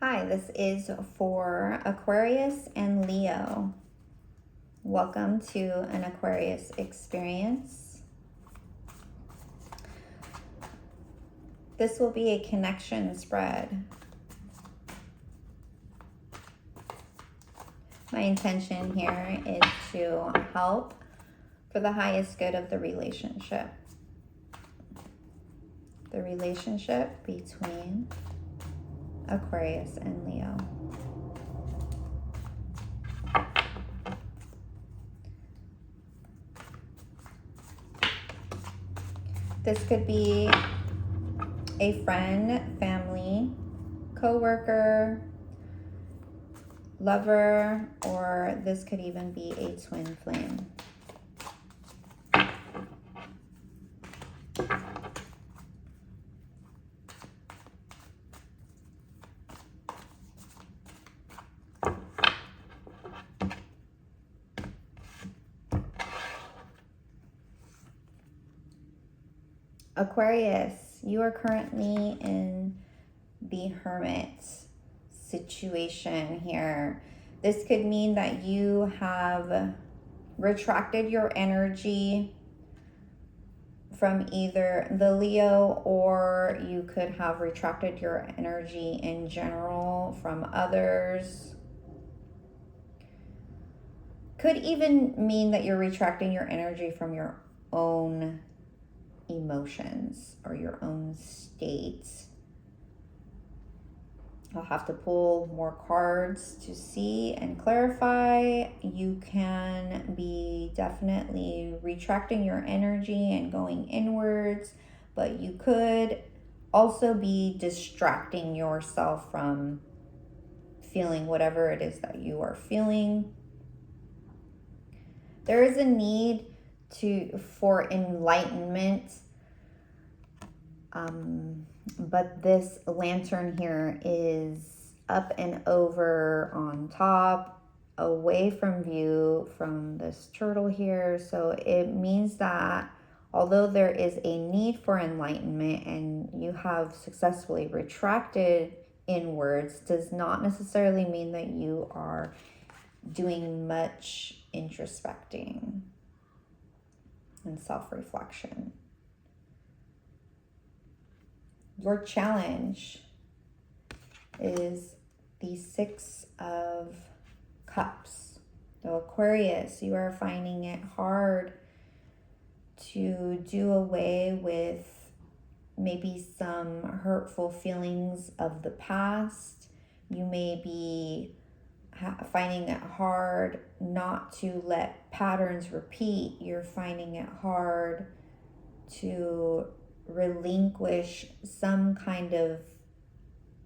Hi, this is for Aquarius and Leo. Welcome to an Aquarius experience. This will be a connection spread. My intention here is to help for the highest good of the relationship. The relationship between Aquarius and Leo. This could be a friend, family, co-worker, lover, or this could even be a twin flame. Aquarius, you are currently in the Hermit situation here. This could mean that you have retracted your energy from either the Leo, or you could have retracted your energy in general from others. Could even mean that you're retracting your energy from your own emotions or your own state. I'll have to pull more cards to see and clarify. You can be definitely retracting your energy and going inwards, but you could also be distracting yourself from feeling whatever it is that you are feeling. There is a need for enlightenment, but this lantern here is up and over on top, away from view from this turtle here. So it means that although there is a need for enlightenment and you have successfully retracted inwards, does not necessarily mean that you are doing much introspecting and self-reflection. Your challenge is the Six of Cups. So Aquarius, you are finding it hard to do away with maybe some hurtful feelings of the past. You may be finding it hard not to let patterns repeat. You're finding it hard to relinquish some kind of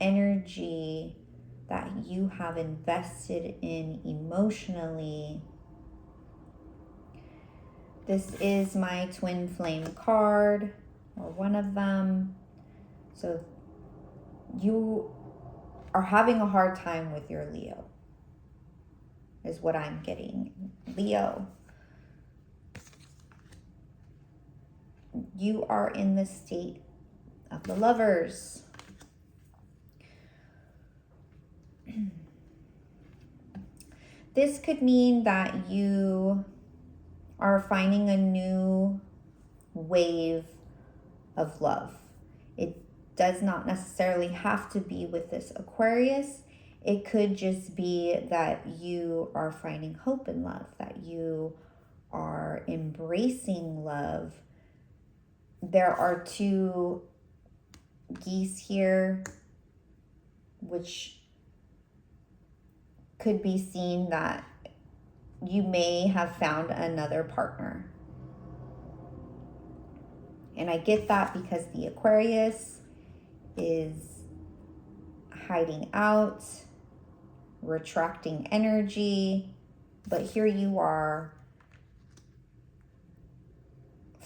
energy that you have invested in emotionally. This is my twin flame card, or one of them. So you are having a hard time with your Leo, is what I'm getting. Leo, you are in the state of the Lovers. This could mean that you are finding a new wave of love. It does not necessarily have to be with this Aquarius. It could just be that you are finding hope in love, that you are embracing love. There are two geese here, which could be seen that you may have found another partner. And I get that because the Aquarius is hiding out, retracting energy, but here you are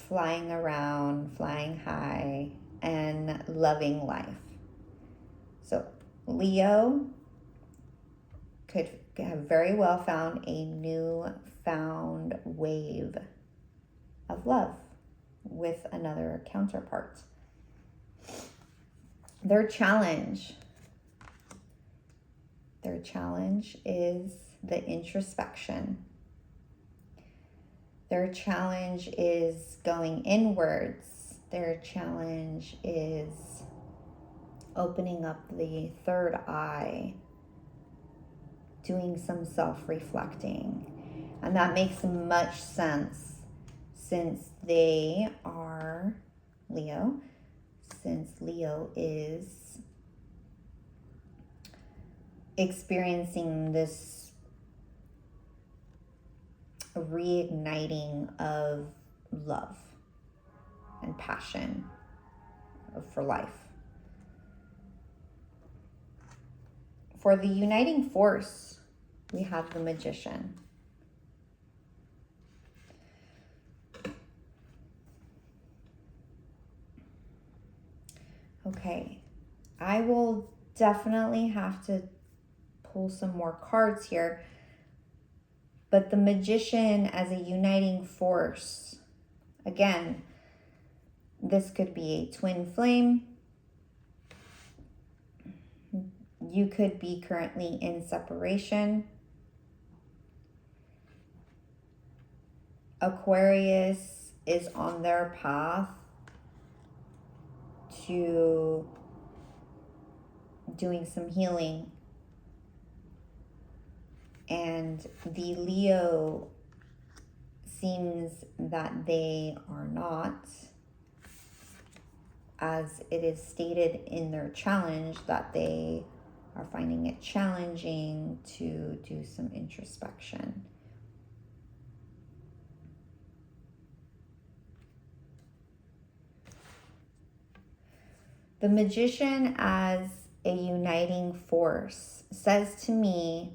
flying around, flying high, and loving life. So Leo could have very well found a new-found wave of love with another counterpart. Their challenge Their challenge is the introspection. Their challenge is going inwards. Their challenge is opening up the third eye, doing some self-reflecting. And that makes much sense since they are Leo, since Leo is experiencing this reigniting of love and passion for life. For the uniting force, we have the Magician. Okay, I will definitely have to pull some more cards here. But the Magician as a uniting force, again, this could be a twin flame. You could be currently in separation. Aquarius is on their path to doing some healing. And the Leo seems that they are not, as it is stated in their challenge, that they are finding it challenging to do some introspection. The Magician as a uniting force says to me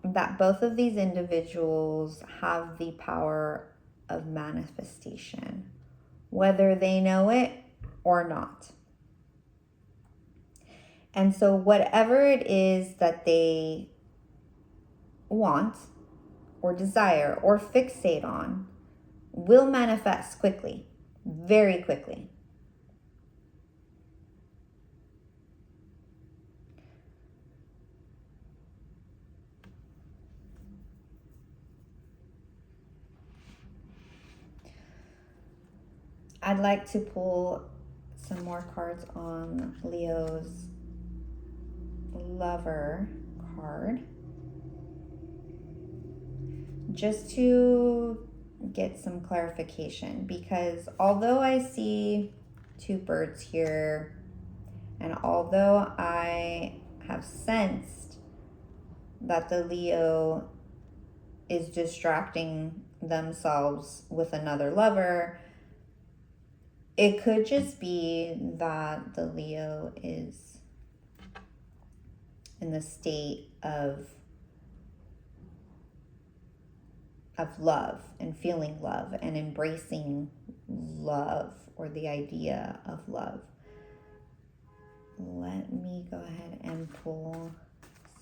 that both of these individuals have the power of manifestation, whether they know it or not. And so whatever it is that they want or desire or fixate on will manifest quickly, very quickly. I'd like to pull some more cards on Leo's Lover card, just to get some clarification, because although I see two birds here, and although I have sensed that the Leo is distracting themselves with another lover, it could just be that the Leo is in the state of love and feeling love and embracing love, or the idea of love. Let me go ahead and pull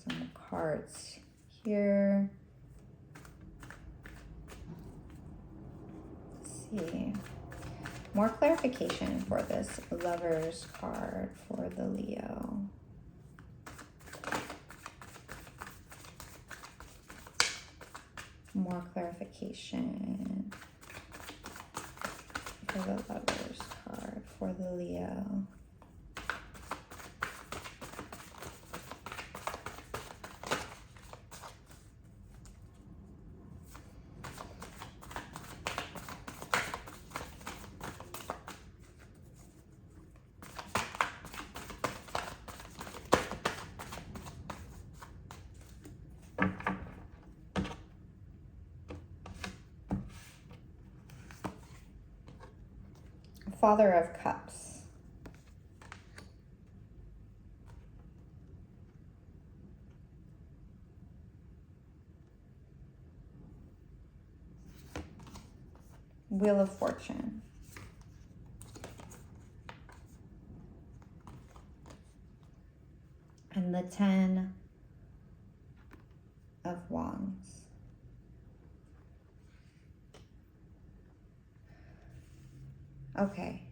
some cards here. Let's see. More clarification for this Lover's card for the Leo. More clarification for the Lover's card for the Leo. Father of Cups. Wheel of Fortune. And the 10 of Wands. Okay.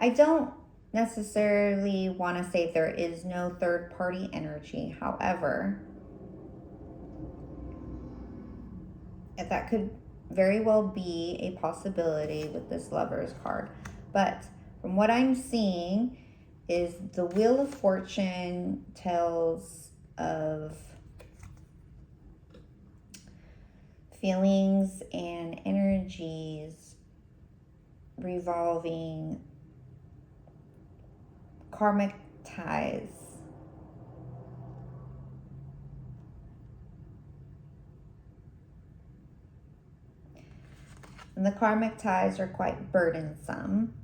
I don't necessarily want to say there is no third party energy. However, that could very well be a possibility with this Lovers card. But from what I'm seeing is the Wheel of Fortune tells of feelings and energies revolving karmic ties. And the karmic ties are quite burdensome.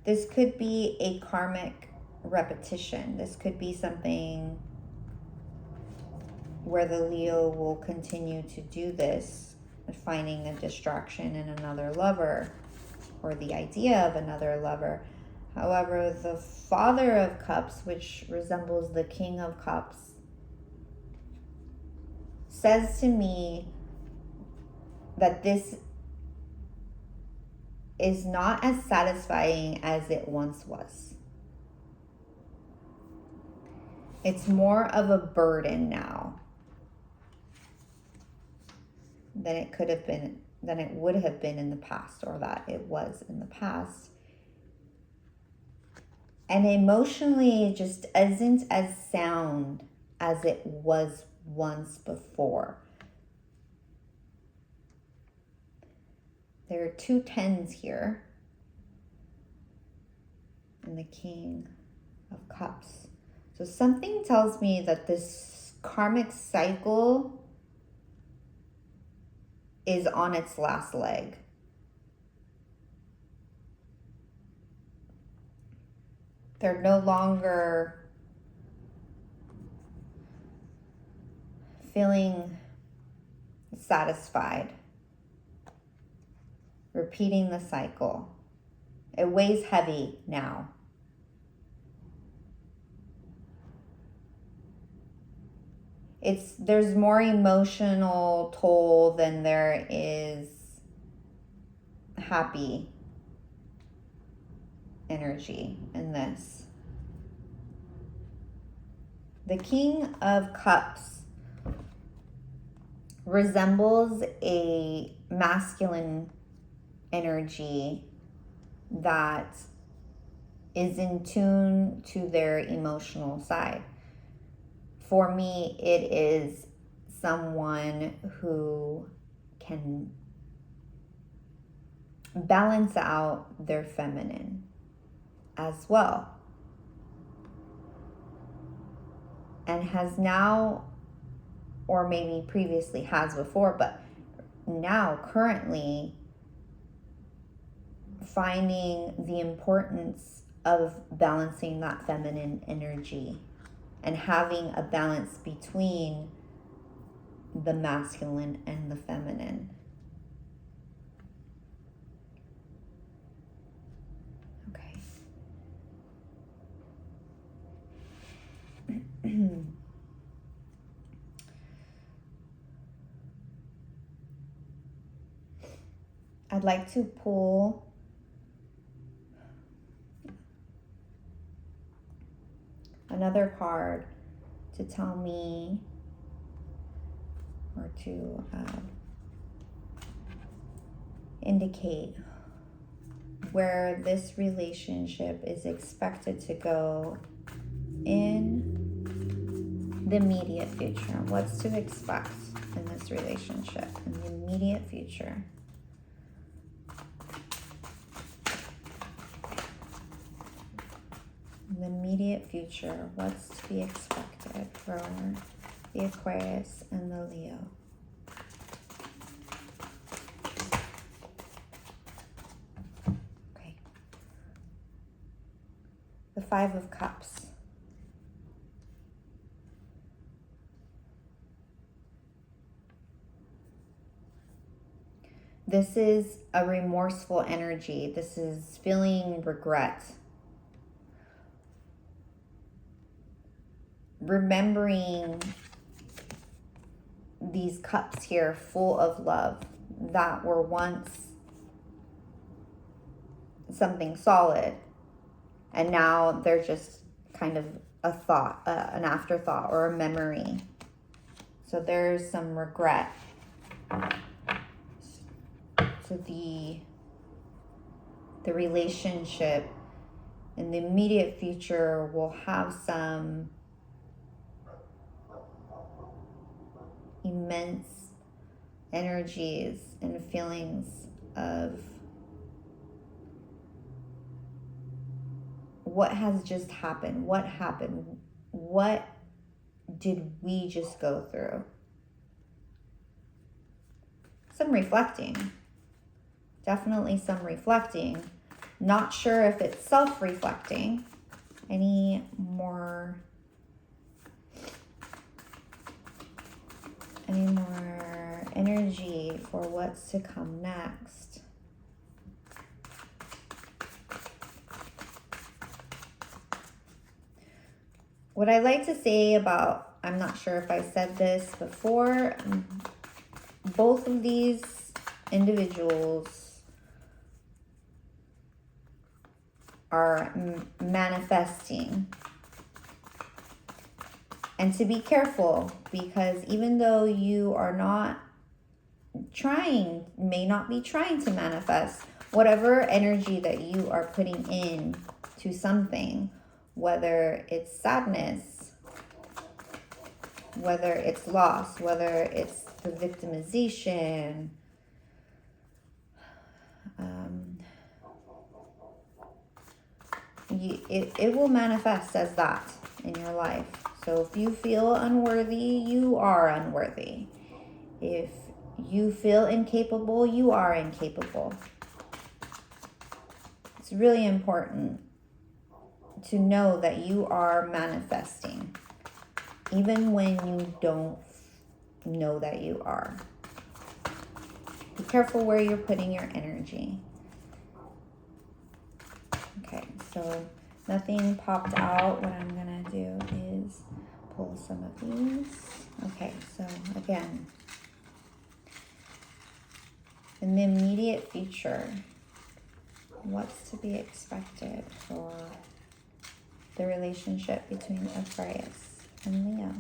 This could be a karmic repetition. This could be something where the Leo will continue to do this, finding a distraction in another lover or the idea of another lover. However, the Father of Cups, which resembles the King of Cups, says to me that this is not as satisfying as it once was. It's more of a burden now than it could have been, than it would have been in the past, or that it was in the past. And emotionally, it just isn't as sound as it was once before. There are 2 10s here. And the King of Cups. So something tells me that this karmic cycle is on its last leg. They're no longer feeling satisfied, repeating the cycle. It weighs heavy now. There's more emotional toll than there is happy energy in this. The King of Cups resembles a masculine energy that is in tune to their emotional side. For me, it is someone who can balance out their feminine as well. And has now, or maybe previously has before, but now currently finding the importance of balancing that feminine energy and having a balance between the masculine and the feminine. Okay. I'd like to pull another card to tell me, or to indicate where this relationship is expected to go in the immediate future. What's to expect in this relationship in the immediate future? In the immediate future, what's to be expected for the Aquarius and the Leo? Okay. The 5 of Cups. This is a remorseful energy. This is feeling regret. Remembering these cups here full of love that were once something solid. And now they're just kind of a thought, an afterthought or a memory. So there's some regret. So the relationship in the immediate future will have some immense energies and feelings of what has just happened. What happened? What did we just go through? Some reflecting. Definitely some reflecting. Not sure if it's self-reflecting. Any more energy for what's to come next? What I like to say about, I'm not sure if I said this before, both of these individuals are manifesting. And to be careful, because even though you are not may not be trying to manifest, whatever energy that you are putting in to something, whether it's sadness, whether it's loss, whether it's the victimization, it will manifest as that in your life. So if you feel unworthy, you are unworthy. If you feel incapable, you are incapable. It's really important to know that you are manifesting, even when you don't know that you are. Be careful where you're putting your energy. Okay, so nothing popped out. What I'm gonna do is pull some of these. Okay, so again, in the immediate future, what's to be expected for the relationship between Aquarius and Leo?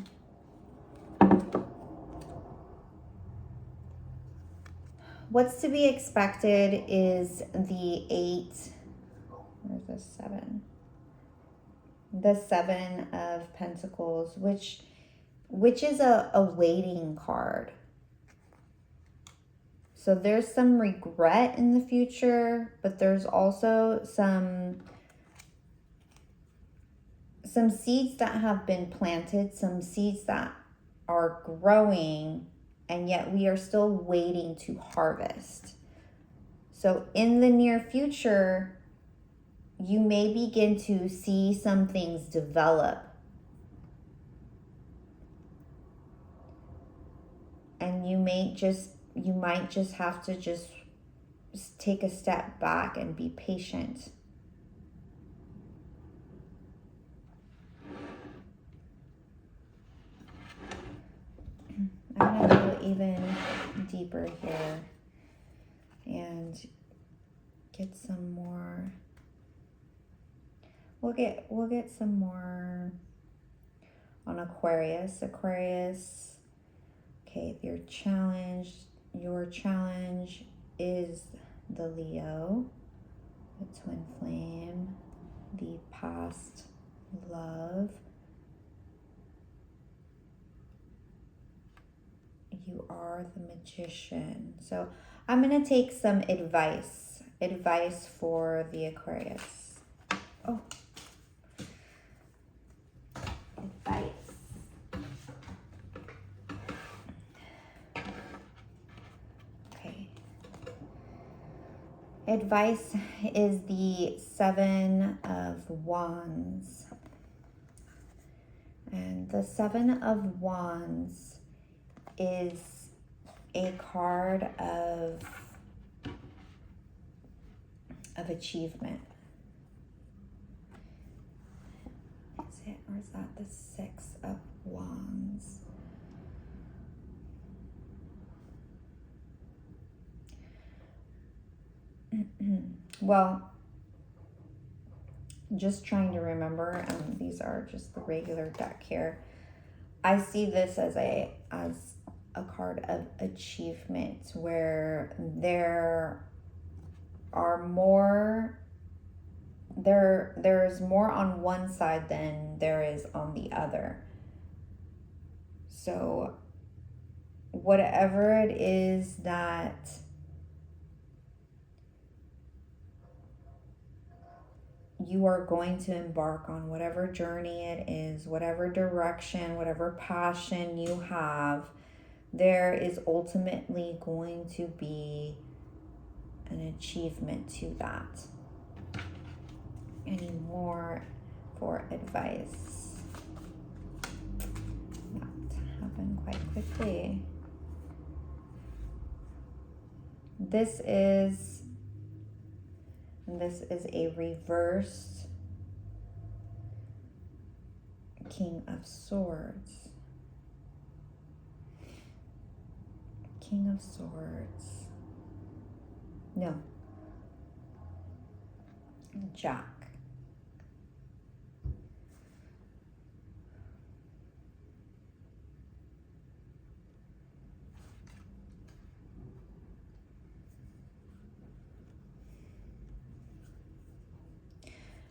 What's to be expected is the 8, where's the 7? The 7 of Pentacles, which is a waiting card. So there's some regret in the future, but there's also some seeds that have been planted, some seeds that are growing, and yet we are still waiting to harvest. So in the near future, you may begin to see some things develop. And you might just have to just take a step back and be patient. I'm gonna go even deeper here and get some more. We'll get some more on Aquarius. Aquarius, okay, your challenge is the Leo, the twin flame, the past love. You are the Magician. So I'm going to take some advice for the Aquarius. Oh. Advice. Okay. Advice is the 7 of Wands. And the 7 of Wands is a card of achievement. Is it, or is that the 6 of Wands? Well, Just trying to remember, these are just the regular deck here. I see this as a card of achievement, where there are more, there's more on one side than there is on the other. So whatever it is that you are going to embark on, whatever journey it is, whatever direction, whatever passion you have, there is ultimately going to be an achievement to that. Any more for advice? Not happen quite quickly. This is a reversed King of Swords. King of Swords. No. Jack.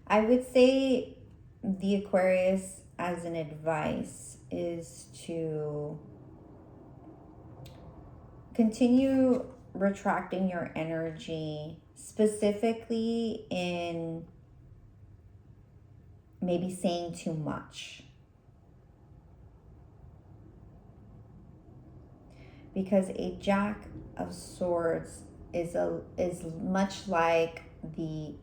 I would say the Aquarius, as an advice, is to continue retracting your energy, specifically in maybe saying too much. Because a Jack of Swords is much like the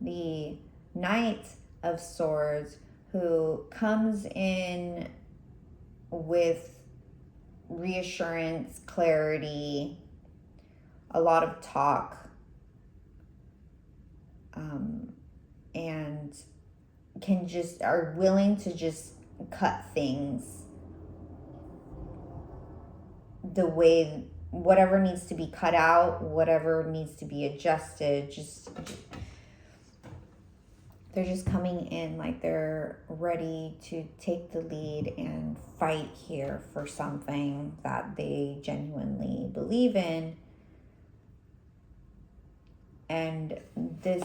the Knight of Swords, who comes in with reassurance, clarity, a lot of talk, and are willing to just cut things the way, whatever needs to be cut out, whatever needs to be adjusted, they're just coming in like they're ready to take the lead and fight here for something that they genuinely believe in. And this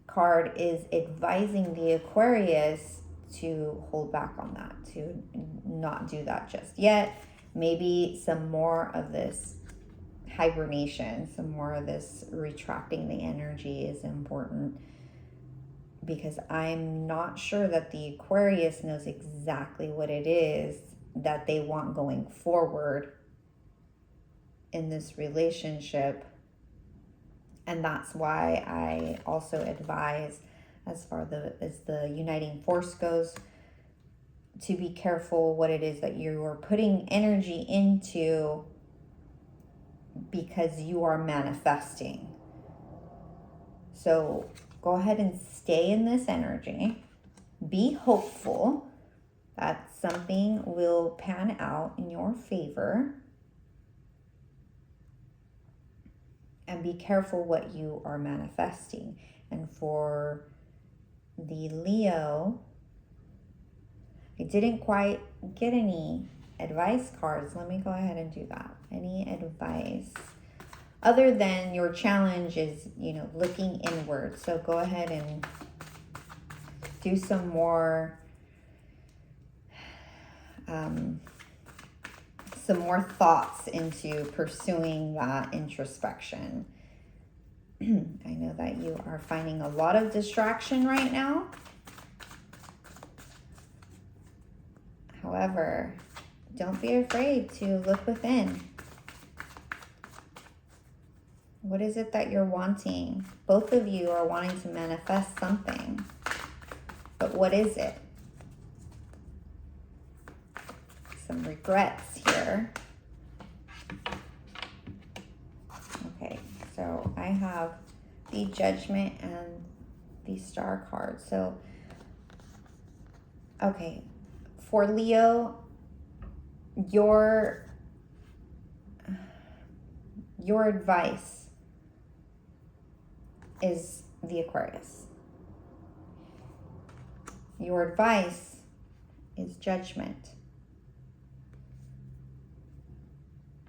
card is advising the Aquarius to hold back on that, to not do that just yet. Maybe some more of this hibernation, some more of this retracting the energy is important, because I'm not sure that the Aquarius knows exactly what it is that they want going forward in this relationship. And that's why I also advise, as far as the uniting force goes, to be careful what it is that you are putting energy into, because you are manifesting. So go ahead and stay in this energy. Be hopeful that something will pan out in your favor. And be careful what you are manifesting. And for the Leo, I didn't quite get any advice cards. Let me go ahead and do that. Any advice? Other than your challenge is, looking inward. So go ahead and do some more thoughts into pursuing that introspection. I know that you are finding a lot of distraction right now. However, don't be afraid to look within. What is it that you're wanting? Both of you are wanting to manifest something. But what is it? Some regrets here. Okay, so I have the Judgment and the Star card. So, okay, for Leo, your advice is the Aquarius. Your advice is judgment.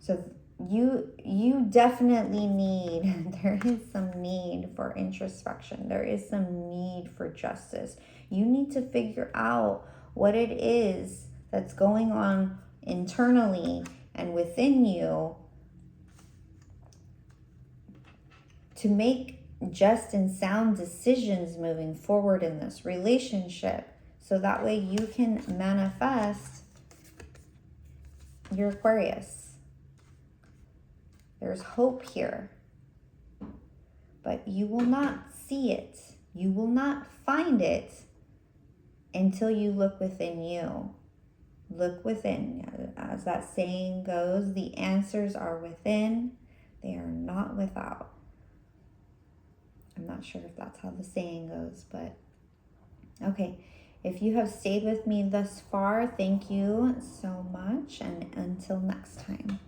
So you definitely need, there is some need for introspection. There is some need for justice. You need to figure out what it is that's going on internally and within you to make just and sound decisions moving forward in this relationship. So that way you can manifest your Aquarius. There's hope here, but you will not see it. You will not find it until you look within you. Look within. As that saying goes, the answers are within, they are not without. I'm not sure if that's how the saying goes, but okay. If you have stayed with me thus far, thank you so much, and until next time.